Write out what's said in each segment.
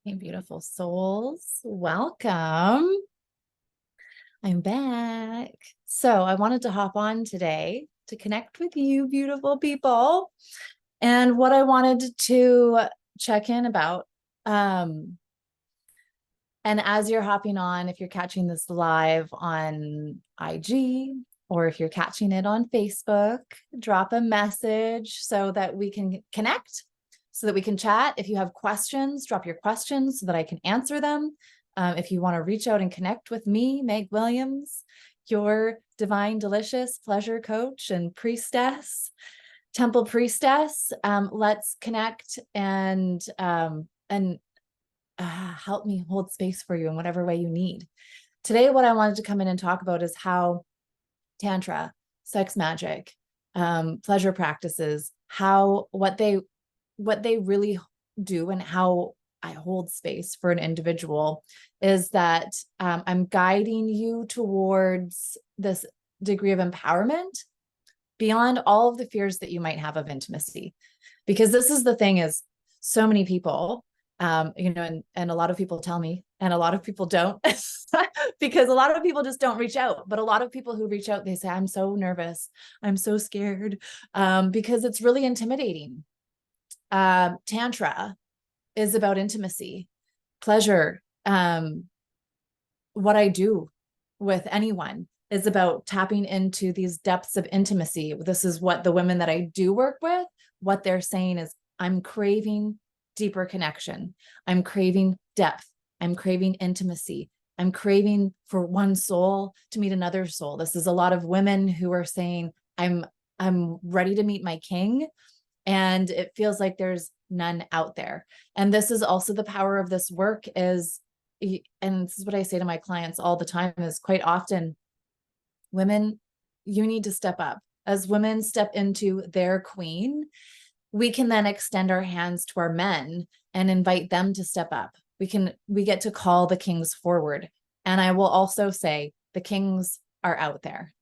Hey, beautiful souls. Welcome. I'm back. So I wanted to hop on today to connect with you, beautiful people. And what I wanted to check in about, and as you're hopping on, if you're catching this live on IG or if you're catching it on Facebook, drop a message so that we can connect, so that we can chat. If you have questions, drop your questions so that I can answer them. If you want to reach out and connect with me, Meg Williams, your divine, delicious pleasure coach and priestess, temple priestess, let's connect and help me hold space for you in whatever way you need. Today, what I wanted to come in and talk about is how Tantra, sex magic, pleasure practices, what they really do, and how I hold space for an individual is that I'm guiding you towards this degree of empowerment beyond all of the fears that you might have of intimacy. Because this is the thing, is so many people, and a lot of people tell me, and a lot of people don't, because a lot of people just don't reach out. But a lot of people who reach out, they say, I'm so nervous, I'm so scared, because it's really intimidating. Tantra is about intimacy, pleasure. What I do with anyone is about tapping into these depths of intimacy. This is what the women that I do work with, what they're saying is, I'm craving deeper connection. I'm craving depth. I'm craving intimacy. I'm craving for one soul to meet another soul. This is a lot of women who are saying, I'm ready to meet my king. And it feels like there's none out there. And this is also the power of this work is, and this is what I say to my clients all the time, is quite often, women, you need to step up. As women step into their queen, we can then extend our hands to our men and invite them to step up. We get to call the kings forward. And I will also say the kings are out there.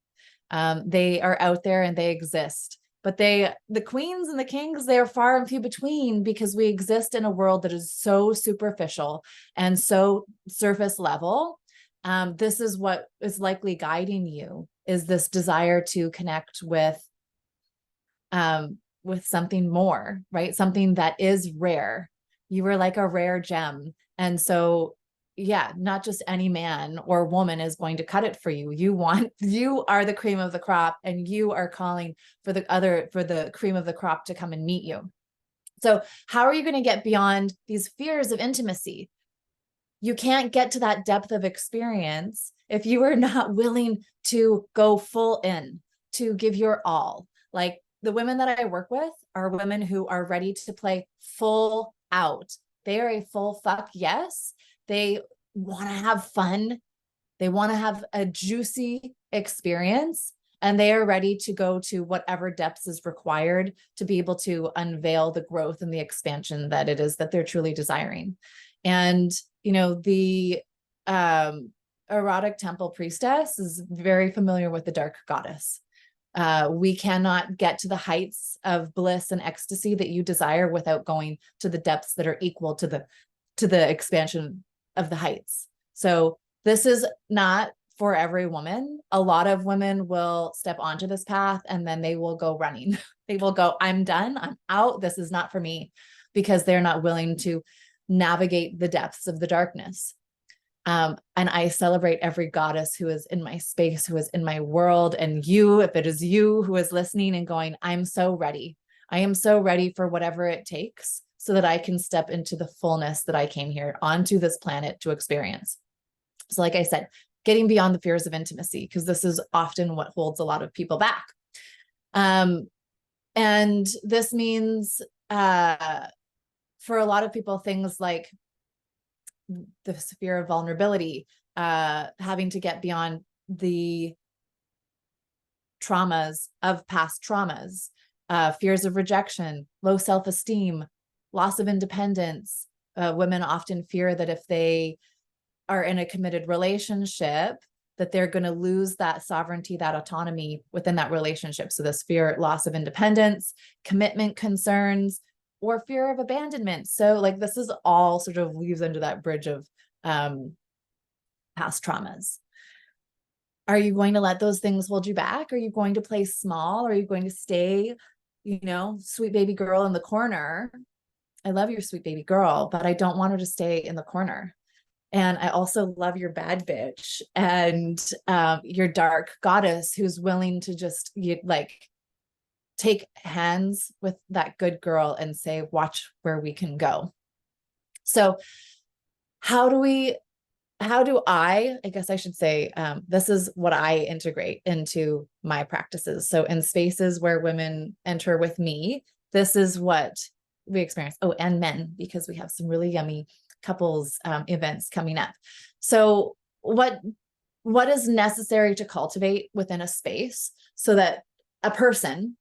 They are out there and they exist. But the queens and the kings, they are far and few between, because we exist in a world that is so superficial and so surface level. This is what is likely guiding you, is this desire to connect with something more, right? Something that is rare. You were like a rare gem. And so, yeah, not just any man or woman is going to cut it for you. You are the cream of the crop, and you are calling for the cream of the crop to come and meet you. So how are you going to get beyond these fears of intimacy? You can't get to that depth of experience if you are not willing to go full in, to give your all. Like, the women that I work with are women who are ready to play full out. They are a full fuck yes. They want to have fun. They want to have a juicy experience, and they are ready to go to whatever depths is required to be able to unveil the growth and the expansion that it is that they're truly desiring. And, the erotic temple priestess is very familiar with the dark goddess. We cannot get to the heights of bliss and ecstasy that you desire without going to the depths that are equal to the expansion of the heights. So this is not for every woman. A lot of women will step onto this path and then they will go running. They will go, I'm done, I'm out, this is not for me, because they're not willing to navigate the depths of the darkness. And I celebrate every goddess who is in my space, who is in my world. And you, if it is you who is listening and going, I'm so ready. I am so ready for whatever it takes so that I can step into the fullness that I came here onto this planet to experience. So like I said, getting beyond the fears of intimacy, because this is often what holds a lot of people back. And this means for a lot of people, things like the fear of vulnerability, having to get beyond the traumas of past traumas, fears of rejection, low self-esteem, loss of independence. Women often fear that if they are in a committed relationship, that they're going to lose that sovereignty, that autonomy within that relationship. So this fear, loss of independence, commitment concerns, or fear of abandonment. So like, this is all sort of weaves under that bridge of past traumas. Are you going to let those things hold you back? Are you going to play small? Are you going to stay, sweet baby girl in the corner? I love your sweet baby girl, but I don't want her to stay in the corner. And I also love your bad bitch and your dark goddess who's willing to just take hands with that good girl and say, watch where we can go. So how do I guess I should say, this is what I integrate into my practices. So in spaces where women enter with me, this is what we experience. Oh, and men, because we have some really yummy couples events coming up. So what is necessary to cultivate within a space so that a person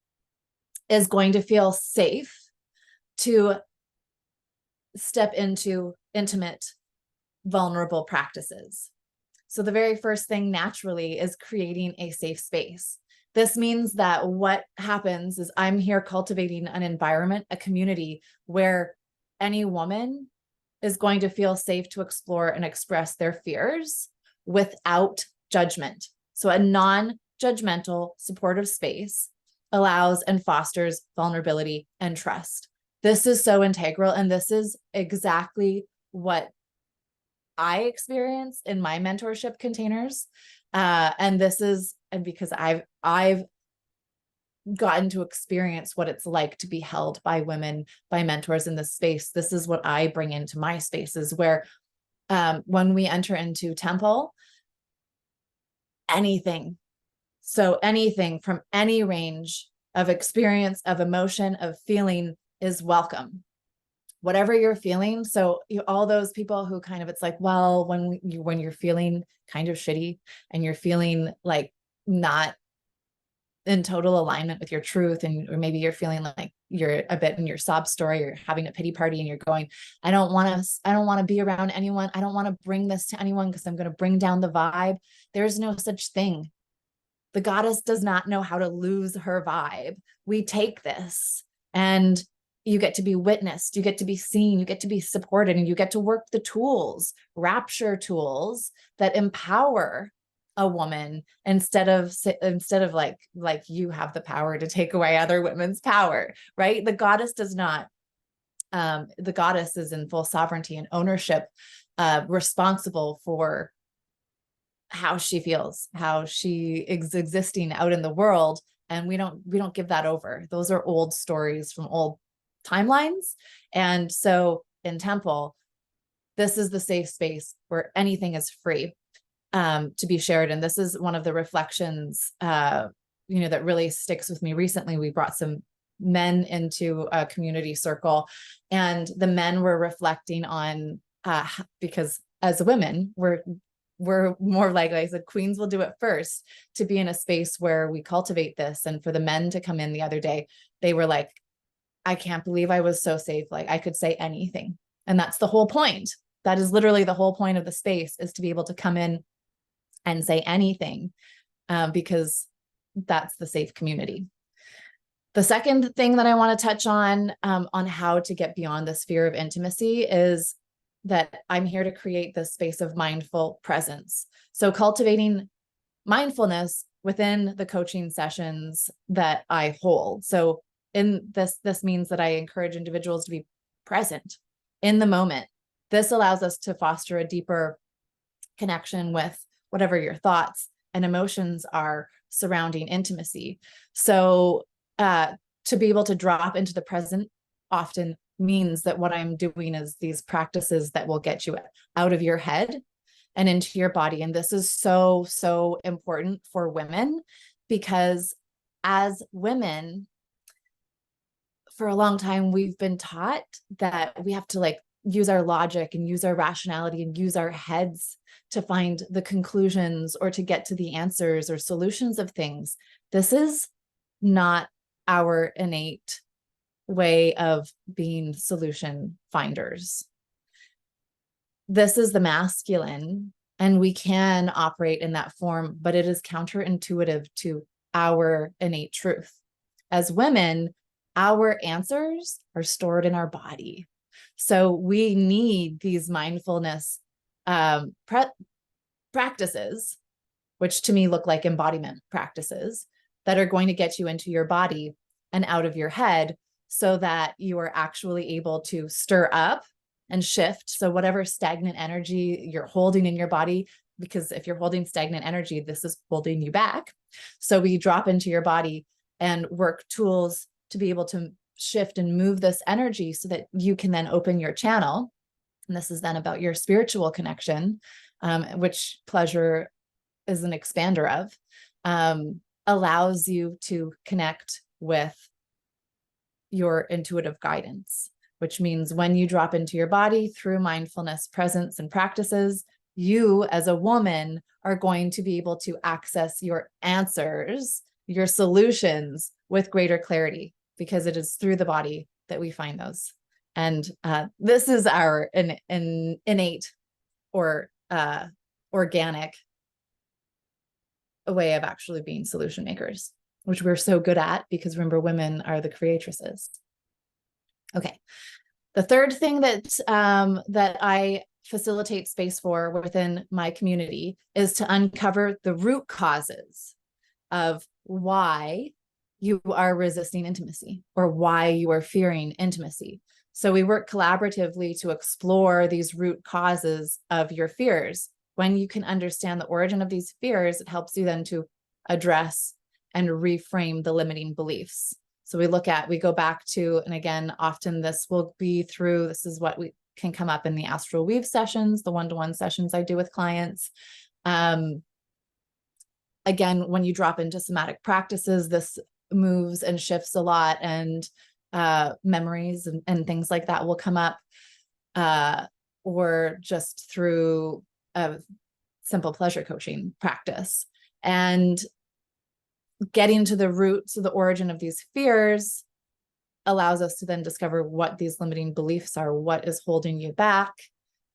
is going to feel safe to step into intimate, vulnerable practices? So the very first thing naturally is creating a safe space. This means that what happens is I'm here cultivating an environment, a community where any woman is going to feel safe to explore and express their fears without judgment. So a non-judgmental, supportive space allows and fosters vulnerability and trust. This is so integral, and this is exactly what I experience in my mentorship containers. And because I've gotten to experience what it's like to be held by women, by mentors in this space. This is what I bring into my spaces where when we enter into temple, anything from any range of experience, of emotion, of feeling is welcome. Whatever you're feeling. So all those people who kind of, it's like, well, when you're feeling kind of shitty and you're feeling like not in total alignment with your truth, or maybe you're feeling like you're a bit in your sob story, you're having a pity party and you're going, I don't want to be around anyone. I don't want to bring this to anyone because I'm going to bring down the vibe. There's no such thing. The goddess does not know how to lose her vibe. We take this and you get to be witnessed, you get to be seen, you get to be supported, and you get to work the tools, rapture tools that empower a woman instead of like you have the power to take away other women's power, right? The goddess does not. The goddess is in full sovereignty and ownership, responsible for how she feels, how she is existing out in the world. And we don't give that over. Those are old stories from old timelines. And so in temple, this is the safe space where anything is free to be shared. And this is one of the reflections, that really sticks with me recently. We brought some men into a community circle, and the men were reflecting on, because as women, we're more likely, I said, queens will do it first, to be in a space where we cultivate this. And for the men to come in the other day, they were like, I can't believe I was so safe. Like I could say anything. And that's the whole point. That is literally the whole point of the space, is to be able to come in and say anything, because that's the safe community. The second thing that I want to touch on how to get beyond this fear of intimacy, is that I'm here to create this space of mindful presence. So cultivating mindfulness within the coaching sessions that I hold. So in this means that I encourage individuals to be present in the moment. This allows us to foster a deeper connection with whatever your thoughts and emotions are surrounding intimacy. So to be able to drop into the present often means that what I'm doing is these practices that will get you out of your head and into your body. And this is so, so important for women, because as women, for a long time, we've been taught that we have to use our logic and use our rationality and use our heads to find the conclusions or to get to the answers or solutions of things. This is not our innate way of being solution finders. This is the masculine, and we can operate in that form, but it is counterintuitive to our innate truth. As women, our answers are stored in our body. So we need these mindfulness practices, which to me look like embodiment practices that are going to get you into your body and out of your head so that you are actually able to stir up and shift. So whatever stagnant energy you're holding in your body, because if you're holding stagnant energy, this is holding you back. So we drop into your body and work tools to be able to shift and move this energy so that you can then open your channel. And this is then about your spiritual connection, which pleasure is an expander of, allows you to connect with your intuitive guidance, which means when you drop into your body through mindfulness, presence, and practices, you as a woman are going to be able to access your answers, your solutions with greater clarity, because it is through the body that we find those. And this is our innate or organic way of actually being solution makers, which we're so good at because remember, women are the creatresses. Okay. The third thing that that I facilitate space for within my community is to uncover the root causes of why you are resisting intimacy or why you are fearing intimacy. So we work collaboratively to explore these root causes of your fears. When you can understand the origin of these fears, it helps you then to address and reframe the limiting beliefs. So we go back to, and again, often this will be through, this is what we can come up in the astral weave sessions, the one-to-one sessions I do with clients. Again, when you drop into somatic practices, this moves and shifts a lot, and memories and things like that will come up, or just through a simple pleasure coaching practice. And getting to the roots of the origin of these fears allows us to then discover what these limiting beliefs are, what is holding you back,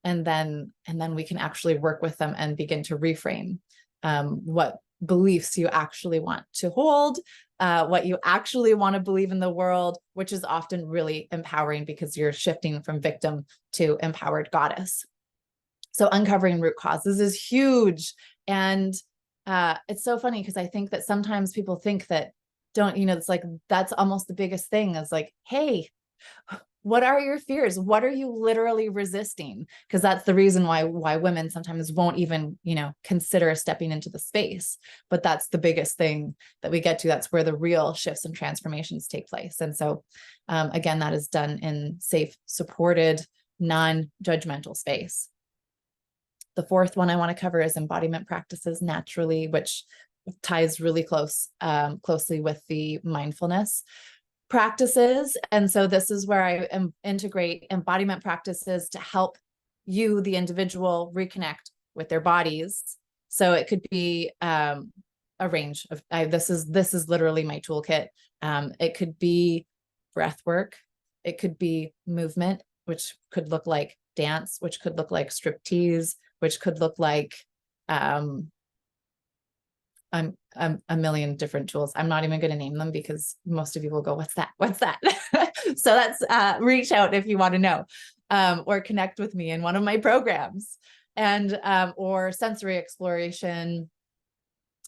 and then we can actually work with them and begin to reframe what beliefs you actually want to hold, what you actually want to believe in the world, which is often really empowering because you're shifting from victim to empowered goddess. So uncovering root causes is huge. And it's so funny because I think that sometimes people think that it's like, that's almost the biggest thing is like, hey, what are your fears? What are you literally resisting? Because that's the reason why women sometimes won't even, consider stepping into the space. But that's the biggest thing that we get to. That's where the real shifts and transformations take place. And so, again, that is done in safe, supported, non-judgmental space. The fourth one I want to cover is embodiment practices naturally, which ties really closely with the mindfulness practices. And so this is where I integrate embodiment practices to help you, the individual, reconnect with their bodies. So it could be a range of, this is literally my toolkit. It could be breath work. It could be movement, which could look like dance, which could look like striptease, which could look like a million different tools. I'm not even going to name them because most of you will go, what's that? What's that? So that's reach out if you want to know, or connect with me in one of my programs, and or sensory exploration,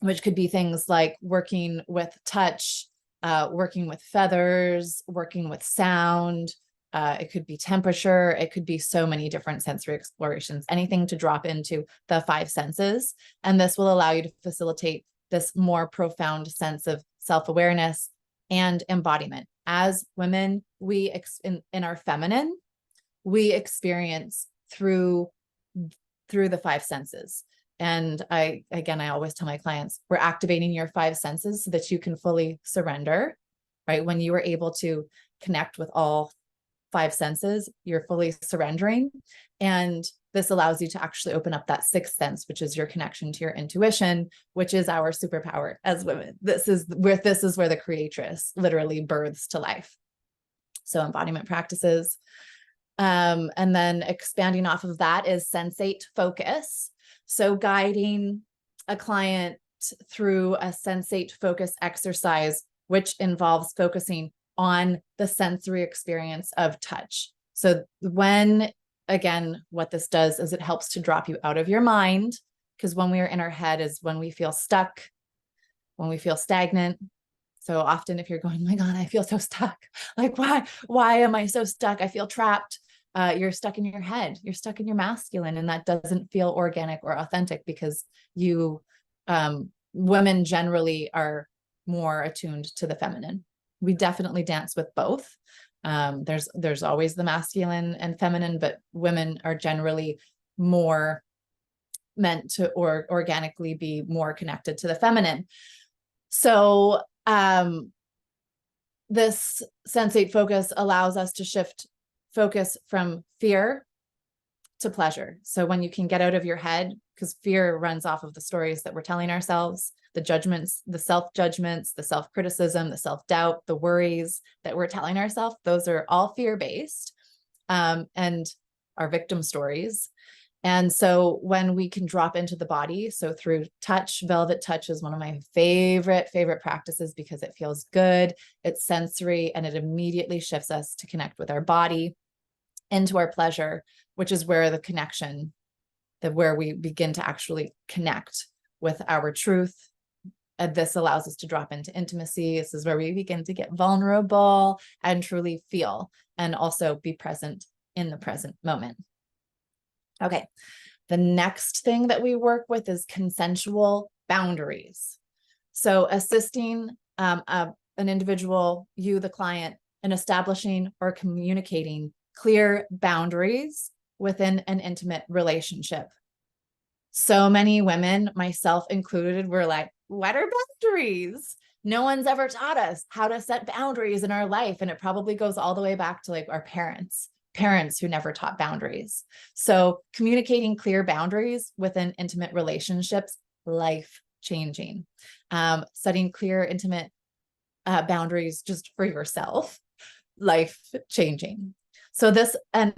which could be things like working with touch, working with feathers, working with sound. It could be temperature. It could be so many different sensory explorations, anything to drop into the five senses. And this will allow you to facilitate this more profound sense of self-awareness and embodiment. As women, we in our feminine, we experience through the five senses. And I always tell my clients, we're activating your five senses so that you can fully surrender, right? When you are able to connect with all five senses, you're fully surrendering. And this allows you to actually open up that sixth sense, which is your connection to your intuition, which is our superpower as women. This is where the creatress literally births to life. So embodiment practices. And then expanding off of that is sensate focus. So guiding a client through a sensate focus exercise, which involves focusing on the sensory experience of touch. So when, again, what this does is it helps to drop you out of your mind, because when we are in our head is when we feel stuck, when we feel stagnant. So often if you're going, oh my God, I feel so stuck. Like, why am I so stuck? I feel trapped. You're stuck in your head. You're stuck in your masculine, and that doesn't feel organic or authentic, because women generally are more attuned to the feminine. We definitely dance with both. There's always the masculine and feminine, but women are generally more meant to organically be more connected to the feminine. So this sensate focus allows us to shift focus from fear to pleasure. So when you can get out of your head, because fear runs off of the stories that we're telling ourselves, the judgments, the self-judgments, the self-criticism, the self-doubt, the worries that we're telling ourselves, those are all fear-based, and our victim stories. And so when we can drop into the body, so through touch, velvet touch is one of my favorite practices, because it feels good, it's sensory, and it immediately shifts us to connect with our body into our pleasure, which is where the connection, where we begin to actually connect with our truth. And this allows us to drop into intimacy. This is where we begin to get vulnerable and truly feel, and also be present in the present moment. Okay. The next thing that we work with is consensual boundaries. So assisting an individual, you, the client, in establishing or communicating clear boundaries within an intimate relationship. So many women, myself included, were like, what are boundaries? No one's ever taught us how to set boundaries in our life. And it probably goes all the way back to like our parents who never taught boundaries. So communicating clear boundaries within intimate relationships, life-changing. Setting clear, intimate boundaries just for yourself, life-changing. So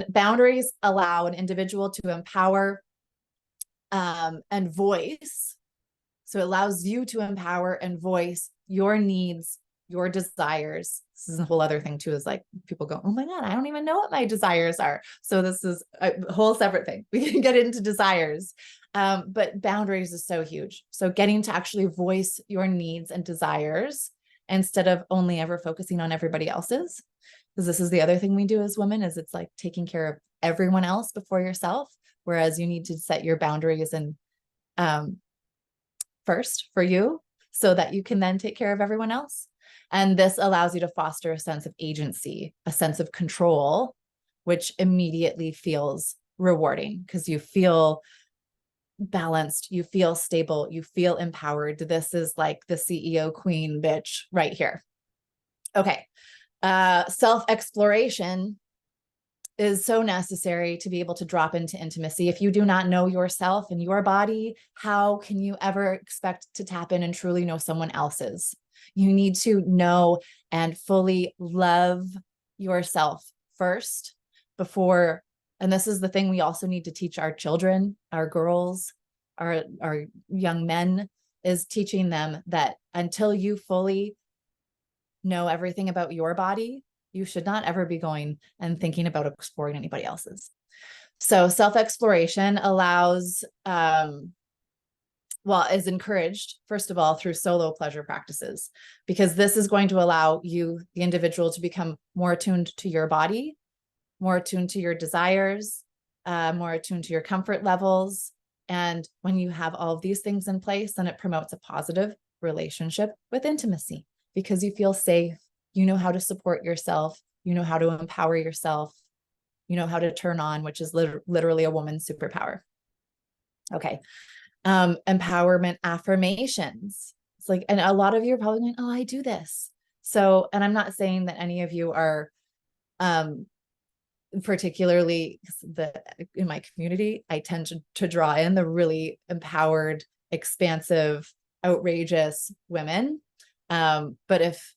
boundaries allow an individual to empower and voice. So it allows you to empower and voice your needs, your desires. This is a whole other thing too, is like people go, oh my God, I don't even know what my desires are. So this is a whole separate thing. We can get into desires, but boundaries is so huge. So getting to actually voice your needs and desires instead of only ever focusing on everybody else's. Because this is the other thing we do as women, is it's like taking care of everyone else before yourself. Whereas you need to set your boundaries and first for you, so that you can then take care of everyone else. And this allows you to foster a sense of agency, a sense of control, which immediately feels rewarding, because you feel balanced, you feel stable, you feel empowered. This is like the CEO queen bitch right here. Okay. Self-exploration is so necessary to be able to drop into intimacy. If you do not know yourself and your body, how can you ever expect to tap in and truly know someone else's? You need to know and fully love yourself first before, and this is the thing we also need to teach our children, our girls, our young men, is teaching them that until you fully know everything about your body, you should not ever be going and thinking about exploring anybody else's. So self-exploration allows, is encouraged, first of all, through solo pleasure practices, because this is going to allow you, the individual, to become more attuned to your body, more attuned to your desires, more attuned to your comfort levels. And when you have all of these things in place, then it promotes a positive relationship with intimacy, because you feel safe. You know how to support yourself. You know how to empower yourself. You know how to turn on, which is literally a woman's superpower. Okay. Empowerment affirmations. It's like, and a lot of you are probably going, oh, I do this. So, and I'm not saying that any of you are, particularly in my community, I tend to draw in the really empowered, expansive, outrageous women. But if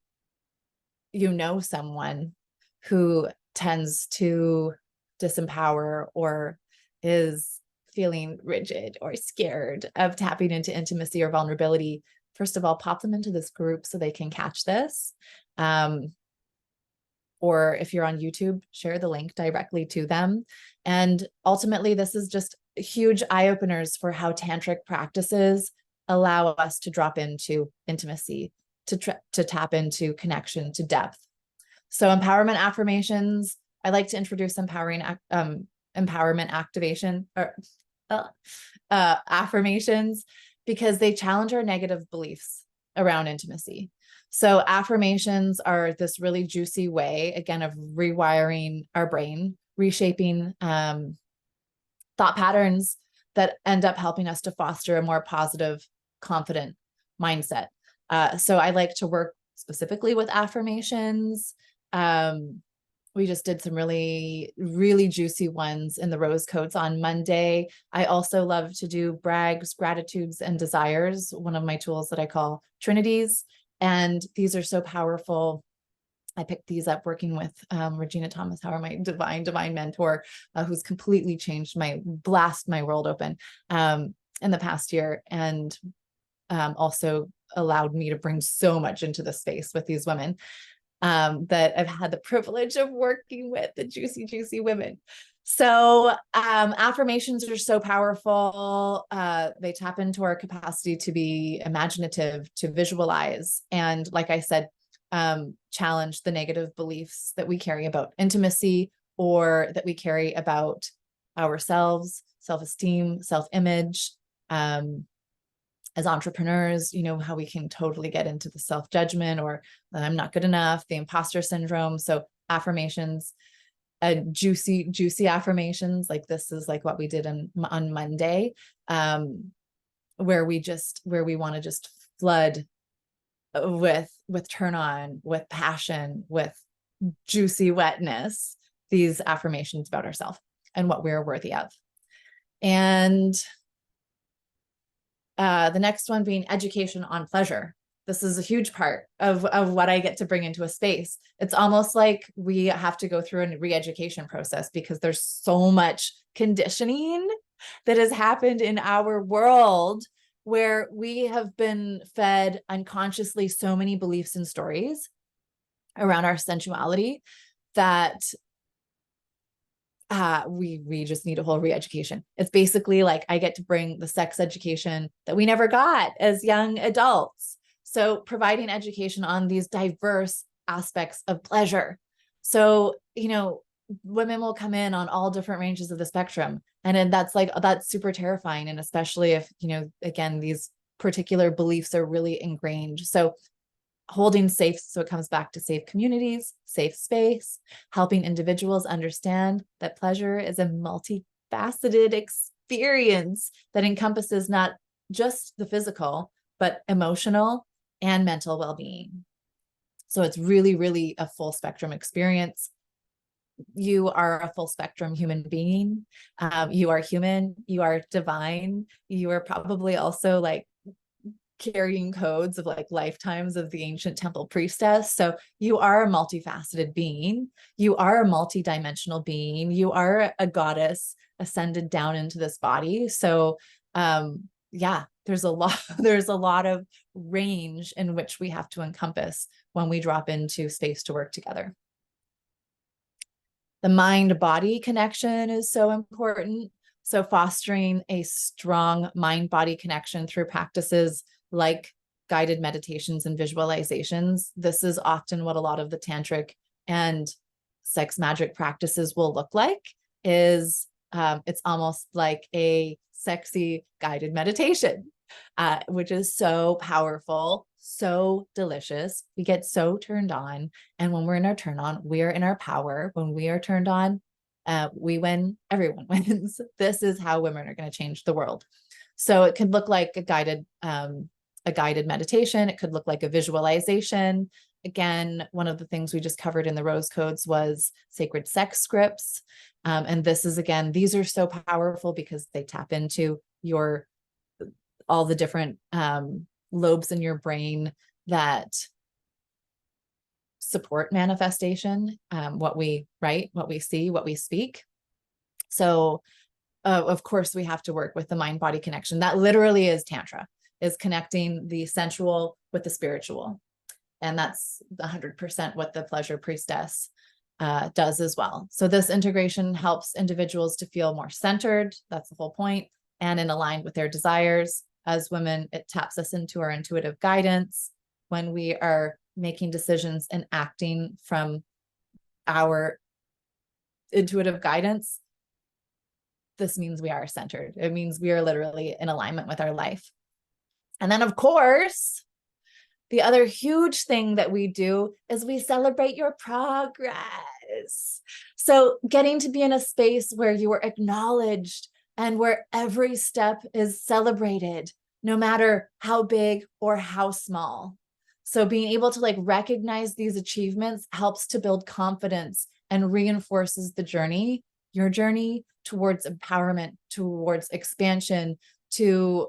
you know someone who tends to disempower or is feeling rigid or scared of tapping into intimacy or vulnerability, first of all, pop them into this group so they can catch this. or if you're on YouTube, share the link directly to them. And ultimately, this is just huge eye openers for how tantric practices allow us to drop into intimacy, to tap into connection, to depth. So empowerment affirmations, I like to introduce empowerment activation or affirmations, because they challenge our negative beliefs around intimacy. So affirmations are this really juicy way, again, of rewiring our brain, reshaping thought patterns that end up helping us to foster a more positive, confident mindset. So I like to work specifically with affirmations. We just did some really, really juicy ones in the rose codes on Monday. I also love to do brags, gratitudes, and desires, one of my tools that I call Trinities. And these are so powerful. I picked these up working with Regina Thomas Howard, my divine mentor, who's completely changed blast my world open in the past year. And also allowed me to bring so much into the space with these women that I've had the privilege of working with, the juicy, juicy women. So affirmations are so powerful. They tap into our capacity to be imaginative, to visualize, and like I said, challenge the negative beliefs that we carry about intimacy, or that we carry about ourselves, self-esteem, self-image. As entrepreneurs, how we can totally get into the self-judgment, or I'm not good enough, the imposter syndrome. So affirmations, juicy, juicy affirmations, like this is like what we did on Monday, where we want to just flood with turn on, with passion, with juicy wetness, these affirmations about ourselves and what we're worthy of. And the next one being education on pleasure. This is a huge part of what I get to bring into a space. It's almost like we have to go through a re-education process, because there's so much conditioning that has happened in our world, where we have been fed unconsciously so many beliefs and stories around our sensuality that we just need a whole re-education. It's basically like I get to bring the sex education that we never got as young adults. So providing education on these diverse aspects of pleasure. So, women will come in on all different ranges of the spectrum. And then that's super terrifying. And especially if, again, these particular beliefs are really ingrained. So holding safe, so it comes back to safe communities, safe space, helping individuals understand that pleasure is a multifaceted experience that encompasses not just the physical, but emotional and mental well-being. So it's really, really a full spectrum experience. You are a full spectrum human being. You are human, you are divine. You are probably also like carrying codes of like lifetimes of the ancient temple priestess. So you are a multifaceted being. You are a multi-dimensional being. You are a goddess ascended down into this body. So yeah, there's a lot of range in which we have to encompass when we drop into space to work together. The mind-body connection is so important. So fostering a strong mind-body connection through practices like guided meditations and visualizations. This is often what a lot of the tantric and sex magic practices will look like. It's almost like a sexy guided meditation, which is so powerful, so delicious. We get so turned on. And when we're in our turn on, we're in our power. When we are turned on, we win, everyone wins. This is how women are going to change the world. So it could look like a guided meditation. It could look like a visualization. Again, one of the things we just covered in the rose codes was sacred sex scripts. And this is, again, these are so powerful because they tap into all the different lobes in your brain that support manifestation, what we see, what we speak. So of course we have to work with the mind-body connection. That literally is Tantra, is connecting the sensual with the spiritual. And that's 100% what the pleasure priestess does as well. So this integration helps individuals to feel more centered. That's the whole point, and in aligned with their desires. As women, it taps us into our intuitive guidance when we are making decisions and acting from our intuitive guidance. This means we are centered. It means we are literally in alignment with our life. And then, of course, the other huge thing that we do is we celebrate your progress. So getting to be in a space where you are acknowledged and where every step is celebrated, no matter how big or how small. So being able to like recognize these achievements helps to build confidence and reinforces the journey, your journey towards empowerment, towards expansion, to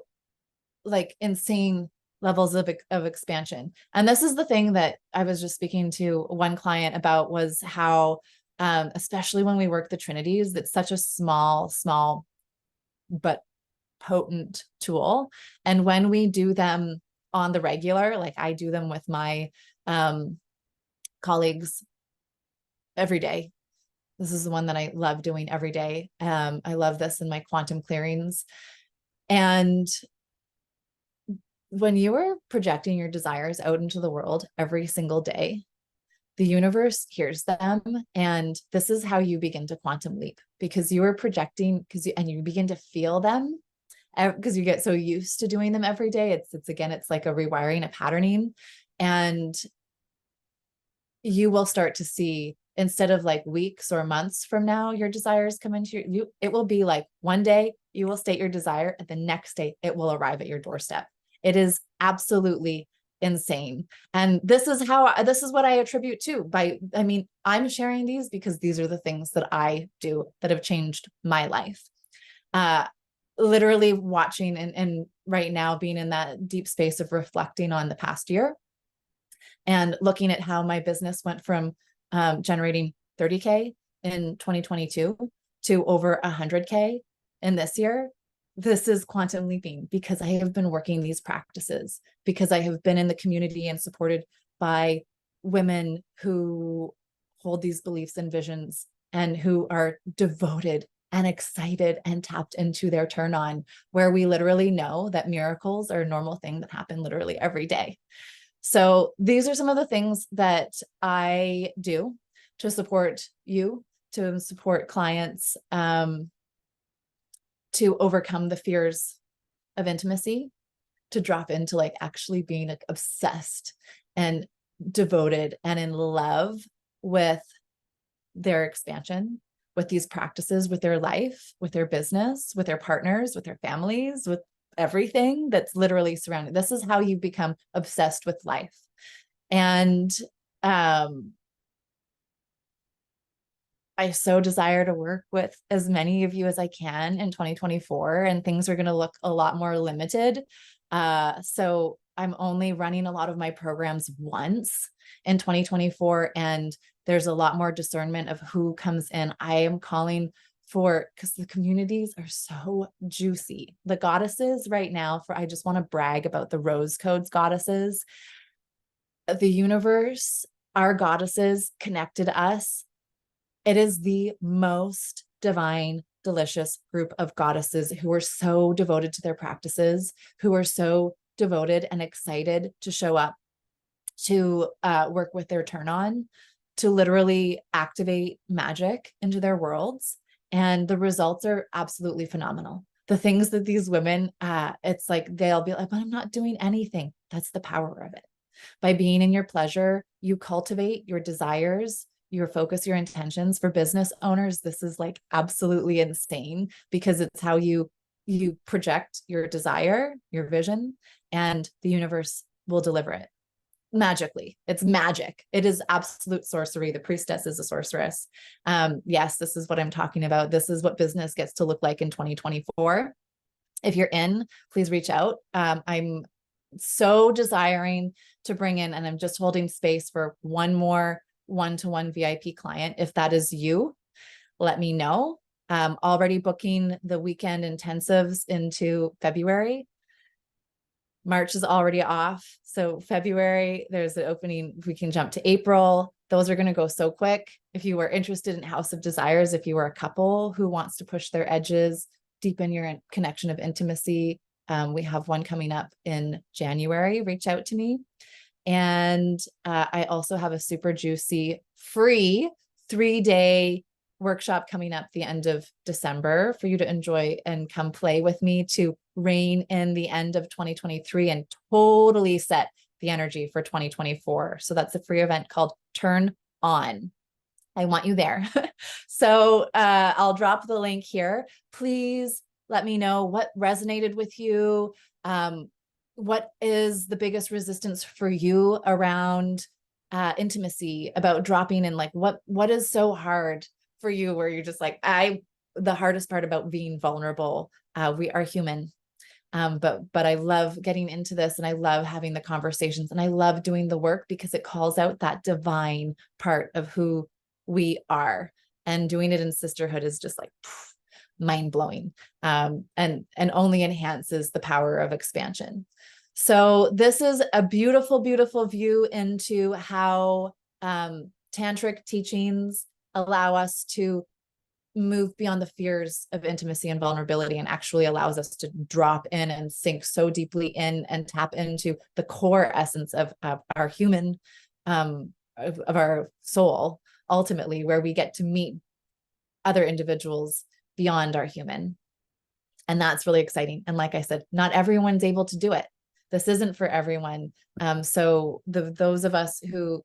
like insane levels of expansion. And this is the thing that I was just speaking to one client about, was how, especially when we work the Trinities, it's such a small but potent tool. And when we do them on the regular, like I do them with my colleagues every day. This is the one that I love doing every day. I love this in my quantum clearings. And when you are projecting your desires out into the world every single day, the universe hears them. And this is how you begin to quantum leap, because you are projecting, and you begin to feel them, because you get so used to doing them every day. It's like a rewiring, a patterning. And you will start to see, instead of like weeks or months from now, your desires come into you, it will be like one day you will state your desire, and the next day it will arrive at your doorstep. It is absolutely insane. And this is what I attribute to I'm sharing these because these are the things that I do that have changed my life. Literally watching and right now being in that deep space of reflecting on the past year and looking at how my business went from generating 30K in 2022 to over 100K in this year. This is quantum leaping because I have been working these practices, because I have been in the community and supported by women who hold these beliefs and visions and who are devoted and excited and tapped into their turn on, where we literally know that miracles are a normal thing that happen literally every day. So these are some of the things that I do to support you, to support clients, to overcome the fears of intimacy, to drop into like actually being like obsessed and devoted and in love with their expansion, with these practices, with their life, with their business, with their partners, with their families, with everything that's literally surrounded. This is how you become obsessed with life. And I so desire to work with as many of you as I can in 2024, and things are going to look a lot more limited. So I'm only running a lot of my programs once in 2024, and there's a lot more discernment of who comes in. I am calling for, because the communities are so juicy. The goddesses right now, I just want to brag about the Rose Codes goddesses. The universe, our goddesses connected us. It is the most divine, delicious group of goddesses who are so devoted to their practices, who are so devoted and excited to show up, to work with their turn on, to literally activate magic into their worlds. And the results are absolutely phenomenal. The things that these women, it's like, they'll be like, but I'm not doing anything. That's the power of it. By being in your pleasure, you cultivate your desires, your focus, your intentions. For business owners, this is like absolutely insane, because it's how you project your desire, your vision, and the universe will deliver it magically. It's magic. It is absolute sorcery. The priestess is a sorceress. Yes, this is what I'm talking about. This is what business gets to look like in 2024. If you're in, please reach out. I'm so desiring to bring in, and I'm just holding space for one more one-to-one VIP client. If that is you, let me know. Already booking the weekend intensives into February. March is already off. So February, there's an opening. We can jump to April. Those are going to go so quick. If you are interested in House of Desires, if you are a couple who wants to push their edges, deepen your connection of intimacy, we have one coming up in January. Reach out to me. And I also have a super juicy free 3-day workshop coming up the end of December for you to enjoy and come play with me to rein in the end of 2023 and totally set the energy for 2024. So that's a free event called Turn On. I want you there. So I'll drop the link here. Please let me know what resonated with you. What is the biggest resistance for you around intimacy, about dropping in? Like what is so hard for you where you're just like, the hardest part about being vulnerable, we are human. But I love getting into this, and I love having the conversations, and I love doing the work because it calls out that divine part of who we are, and doing it in sisterhood is just like mind blowing, and only enhances the power of expansion. So this is a beautiful, beautiful view into how tantric teachings allow us to move beyond the fears of intimacy and vulnerability, and actually allows us to drop in and sink so deeply in and tap into the core essence of our human, of our soul, ultimately, where we get to meet other individuals beyond our human. And that's really exciting. And like I said, not everyone's able to do it. This isn't for everyone. So those of us who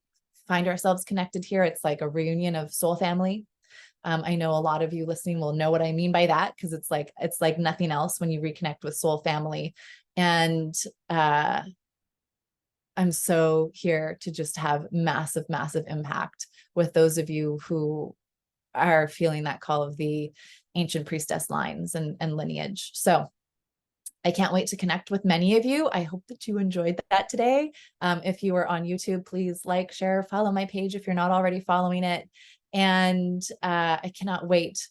find ourselves connected here, it's like a reunion of soul family. I know a lot of you listening will know what I mean by that, because it's like nothing else when you reconnect with soul family. And I'm so here to just have massive, massive impact with those of you who are feeling that call of the ancient priestess lines and lineage. So I can't wait to connect with many of you. I hope that you enjoyed that today. If you are on YouTube, please like, share, follow my page if you're not already following it. And I cannot wait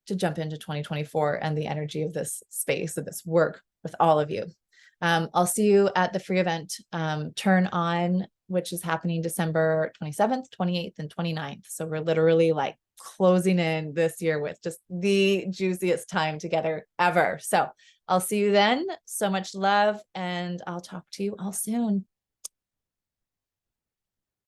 to jump into 2024 and the energy of this space, of this work with all of you. I'll see you at the free event, Turn On, which is happening December 27th, 28th, and 29th. So we're literally like closing in this year with just the juiciest time together ever. So I'll see you then. So much love, and I'll talk to you all soon.